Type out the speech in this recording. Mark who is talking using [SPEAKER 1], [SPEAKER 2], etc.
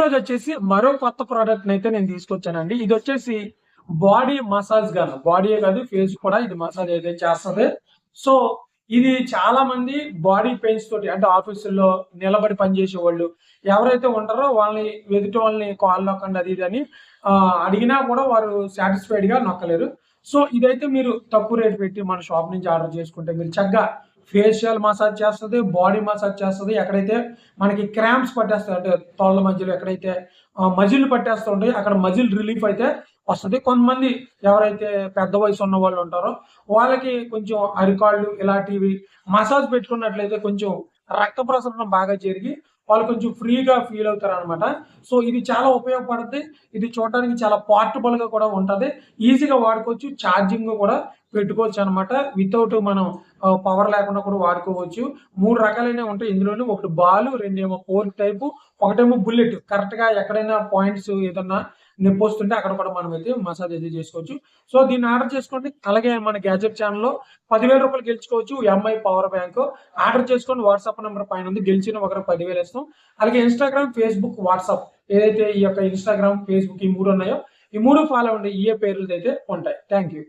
[SPEAKER 1] ఈరోజు వచ్చేసి మరో కొత్త ప్రోడక్ట్ అయితే నేను తీసుకొచ్చానండి. ఇది వచ్చేసి బాడీ మసాజ్ గన్. బాడీయే కాదు ఫేస్ కూడా ఇది మసాజ్ అయితే చేస్తది. సో ఇది చాలా మంది బాడీ పెయిన్స్ తోటి అంటే ఆఫీసుల్లో నిలబడి పనిచేసేవాళ్ళు ఎవరైతే ఉంటారో వాళ్ళని ఎదుటి వాళ్ళని కాల్ నొక్కండి అది ఇది అని అడిగినా కూడా వారు సాటిస్ఫైడ్ గా నొక్కలేరు. సో ఇదైతే మీరు తక్కువ రేట్ పెట్టి మన షాప్ నుంచి ఆర్డర్ చేసుకుంటే మీరు చక్కగా ఫేషియల్ మసాజ్ చేస్తది, బాడీ మసాజ్ చేస్తది. ఎక్కడైతే మనకి క్రాంప్స్ పట్టేస్తాయి అంటే తోళ్ళ మధ్యలో ఎక్కడైతే మజిల్ పట్టేస్తూ ఉంటాయి అక్కడ మజిల్ రిలీఫ్ అయితే వస్తది. కొంతమంది ఎవరైతే పెద్ద వయసు ఉన్న వాళ్ళు ఉంటారో వాళ్ళకి కొంచెం అరికాళ్ళు ఇలాంటివి మసాజ్ పెట్టుకున్నట్లయితే కొంచెం రక్త ప్రసరణ బాగా జరిగి వాళ్ళు కొంచెం ఫ్రీగా ఫీల్ అవుతారనమాట. సో ఇది చాలా ఉపయోగపడుద్ది. ఇది చూడడానికి చాలా పోర్టబుల్ గా కూడా ఉంటది. ఈజీగా వాడుకోవచ్చు. ఛార్జింగ్ కూడా పెట్టుకోవచ్చు అనమాట. వితౌట్ మనం పవర్ లేకుండా కూడా వాడుకోవచ్చు. 3 రకాలైనవి ఉంటాయి ఇందులోనే. ఒకటి బాల్, రెండేమో ఫోర్క్ టైపు, ఒకటేమో బుల్లెట్. కరెక్ట్ గా ఎక్కడైనా పాయింట్స్ ఏదన్నా నొప్పొస్తుంటే అక్కడ కూడా మనమైతే మసాజ్ అయితే చేసుకోవచ్చు. సో దీన్ని ఆర్డర్ చేసుకోండి. అలాగే మన గ్యాడ్జెట్ ఛానల్‌లో రూ. 10,000 గెలుచుకోవచ్చు. ఎంఐ పవర్ బ్యాంక్ ఆర్డర్ చేసుకోండి. వాట్సాప్ నంబర్ పైన ఉంది. గెలిచిన ఒకరికి 10,000 ఇస్తాం. అలాగే ఇన్‌స్టాగ్రామ్, ఫేస్‌బుక్, వాట్సాప్ ఏదైతే ఈ యొక్క ఇన్‌స్టాగ్రామ్, ఫేస్‌బుక్ ఈ 3 ఉన్నాయో ఈ 3 ఫాలో అవ్వండి. ఇయే పేర్లదైతే ఉంటాయి. Thank you.